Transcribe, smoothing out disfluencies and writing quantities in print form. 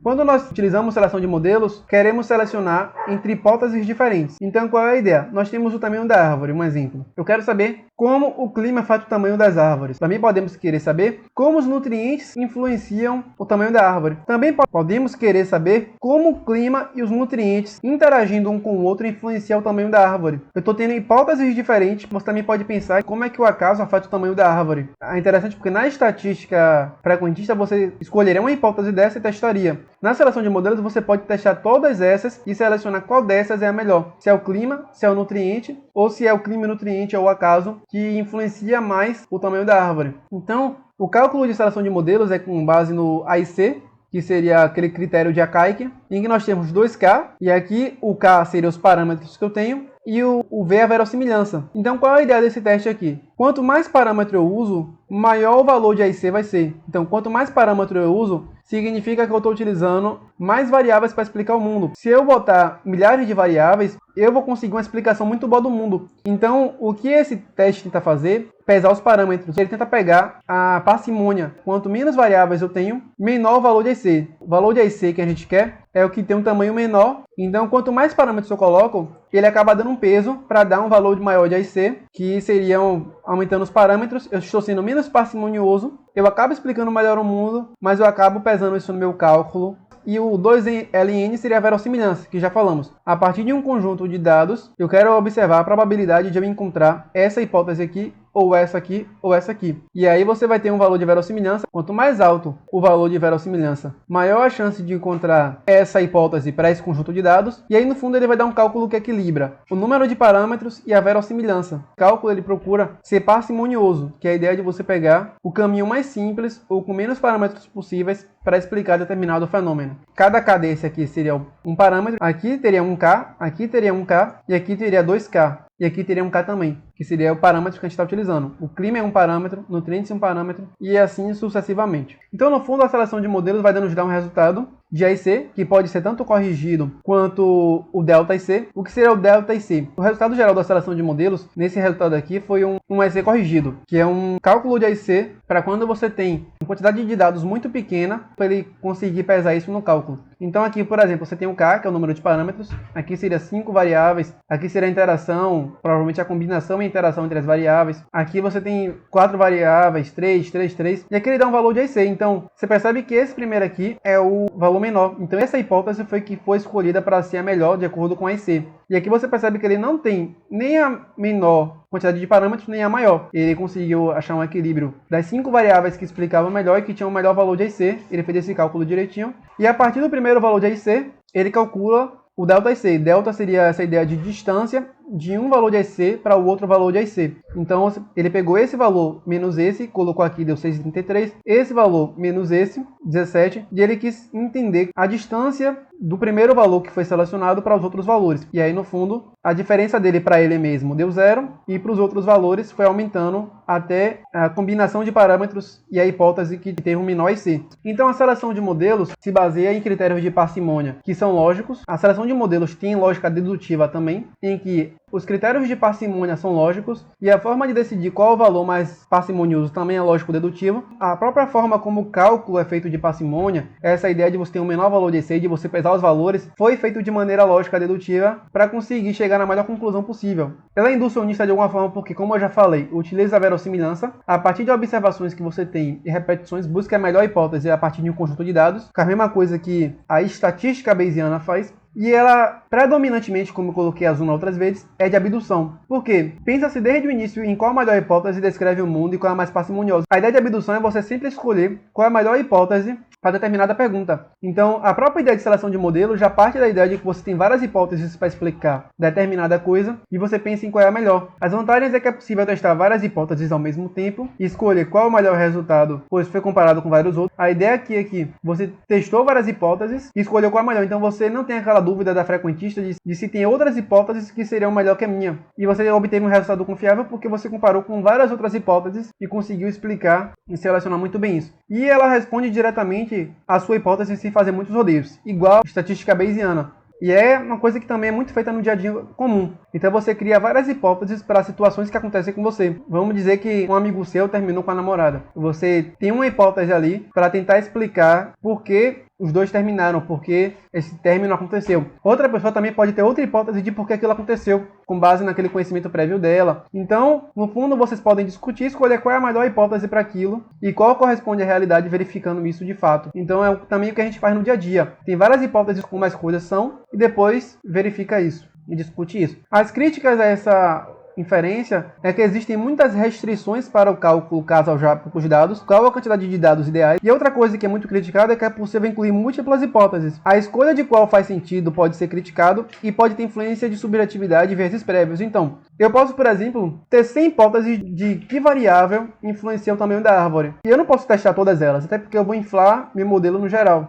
Quando nós utilizamos seleção de modelos, queremos selecionar entre hipóteses diferentes. Então, qual é a ideia? Nós temos o tamanho da árvore, um exemplo. Eu quero saber como o clima afeta o tamanho das árvores. Também podemos querer saber como os nutrientes influenciam o tamanho da árvore. Também podemos querer saber como o clima e os nutrientes interagindo um com o outro influenciam o tamanho da árvore. Eu estou tendo hipóteses diferentes, você também pode pensar como é que o acaso afeta o tamanho da árvore. É interessante porque na estatística frequentista você escolheria uma hipótese dessa e testaria. Na seleção de modelos você pode testar todas essas e selecionar qual dessas é a melhor. Se é o clima, se é o nutriente, ou se é o clima e nutriente ou o acaso que influencia mais o tamanho da árvore. Então, o cálculo de seleção de modelos é com base no AIC, que seria aquele critério de Akaike, em que nós temos 2K, e aqui o K seria os parâmetros que eu tenho, e o V é a verossimilhança. Então, qual é a ideia desse teste aqui? Quanto mais parâmetro eu uso, maior o valor de AIC vai ser. Então, quanto mais parâmetro eu uso, significa que eu estou utilizando mais variáveis para explicar o mundo. Se eu botar milhares de variáveis, eu vou conseguir uma explicação muito boa do mundo. Então, o que esse teste tenta fazer? Pesar os parâmetros. Ele tenta pegar a parcimônia. Quanto menos variáveis eu tenho, menor o valor de AIC. O valor de AIC que a gente quer é o que tem um tamanho menor. Então, quanto mais parâmetros eu coloco, ele acaba dando um peso para dar um valor maior de AIC, que seriam aumentando os parâmetros. Eu estou sendo menos parcimonioso, eu acabo explicando melhor o mundo, mas eu acabo pesando isso no meu cálculo. E o 2LN seria a verossimilhança, que já falamos. A partir de um conjunto de dados, eu quero observar a probabilidade de eu encontrar essa hipótese aqui, ou essa aqui, ou essa aqui. E aí você vai ter um valor de verossimilhança. Quanto mais alto o valor de verossimilhança, maior a chance de encontrar essa hipótese para esse conjunto de dados. E aí no fundo ele vai dar um cálculo que equilibra o número de parâmetros e a verossimilhança. O cálculo ele procura ser parcimonioso, que é a ideia de você pegar o caminho mais simples ou com menos parâmetros possíveis para explicar determinado fenômeno. Cada K desse aqui seria um parâmetro, aqui teria 1K, aqui teria 1K e aqui teria 2K. E aqui teria um K também, que seria o parâmetro que a gente está utilizando. O clima é um parâmetro, nutrientes é um parâmetro e assim sucessivamente. Então, no fundo, a seleção de modelos vai nos dar um resultado de AIC, que pode ser tanto corrigido quanto o delta IC. O que seria o delta IC? O resultado geral da seleção de modelos, nesse resultado aqui, foi um AIC corrigido, que é um cálculo de AIC para quando você tem uma quantidade de dados muito pequena, para ele conseguir pesar isso no cálculo. Então aqui, por exemplo, você tem o K, que é o número de parâmetros, aqui seria 5 variáveis, aqui seria a interação, provavelmente a combinação e a interação entre as variáveis. Aqui você tem 4 variáveis, 3, 3, 3, e aqui ele dá um valor de AIC. Então, você percebe que esse primeiro aqui é o valor menor. Então, essa hipótese foi que foi escolhida para ser a melhor, de acordo com a AIC. E aqui você percebe que ele não tem nem a menor quantidade de parâmetros, nem a maior. Ele conseguiu achar um equilíbrio das 5 variáveis que explicavam melhor e que tinham o melhor valor de AIC. Ele fez esse cálculo direitinho. E a partir do primeiro valor de AIC, ele calcula o delta IC. Delta seria essa ideia de distância de um valor de AIC para o outro valor de AIC. Então, ele pegou esse valor menos esse, colocou aqui, deu 6,33. Esse valor menos esse, 17. E ele quis entender a distância do primeiro valor que foi selecionado para os outros valores. E aí, no fundo, a diferença dele para ele mesmo deu 0. E para os outros valores foi aumentando até a combinação de parâmetros e a hipótese que teve um menor IC. Então, a seleção de modelos se baseia em critérios de parcimônia, que são lógicos. A seleção de modelos tem lógica dedutiva também, em que os critérios de parcimônia são lógicos e a forma de decidir qual é o valor mais parcimonioso também é lógico-dedutivo. A própria forma como o cálculo é feito de parcimônia, essa ideia de você ter um menor valor de IC e de você pesar os valores, foi feito de maneira lógica-dedutiva para conseguir chegar na melhor conclusão possível. Ela é inducionista de alguma forma porque, como eu já falei, utiliza a verossimilhança. A partir de observações que você tem e repetições, busca a melhor hipótese a partir de um conjunto de dados, que é a mesma coisa que a estatística bayesiana faz. E ela, predominantemente, como eu coloquei azul na outras vezes, é de abdução. Por quê? Pensa-se desde o início em qual a melhor hipótese descreve o mundo e qual é a mais parcimoniosa. A ideia de abdução é você sempre escolher qual é a melhor hipótese para determinada pergunta. Então, a própria ideia de seleção de modelo já parte da ideia de que você tem várias hipóteses para explicar determinada coisa e você pensa em qual é a melhor. As vantagens é que é possível testar várias hipóteses ao mesmo tempo e escolher qual é o melhor resultado, pois foi comparado com vários outros. A ideia aqui é que você testou várias hipóteses e escolheu qual é a melhor. Então, você não tem aquela dúvida da frequentista de se tem outras hipóteses que seriam melhor que a minha. E você obteve um resultado confiável porque você comparou com várias outras hipóteses e conseguiu explicar e selecionar muito bem isso. E ela responde diretamente a sua hipótese sem fazer muitos rodeios, igual a estatística bayesiana. E é uma coisa que também é muito feita no dia a dia comum. Então você cria várias hipóteses para situações que acontecem com você. Vamos dizer que um amigo seu terminou com a namorada. Você tem uma hipótese ali para tentar explicar por que os dois terminaram, porque esse término aconteceu. Outra pessoa também pode ter outra hipótese de por que aquilo aconteceu, com base naquele conhecimento prévio dela. Então, no fundo, vocês podem discutir, escolher qual é a melhor hipótese para aquilo e qual corresponde à realidade, verificando isso de fato. Então, é também o que a gente faz no dia a dia. Tem várias hipóteses como as coisas são e depois verifica isso e discute isso. As críticas a essa inferência é que existem muitas restrições para o cálculo causal já para os dados, qual a quantidade de dados ideais. E outra coisa que é muito criticada é que é possível incluir múltiplas hipóteses. A escolha de qual faz sentido pode ser criticado e pode ter influência de subjetividade e viéses prévios. Então, eu posso, por exemplo, ter 100 hipóteses de que variável influencia o tamanho da árvore. E eu não posso testar todas elas, até porque eu vou inflar meu modelo no geral.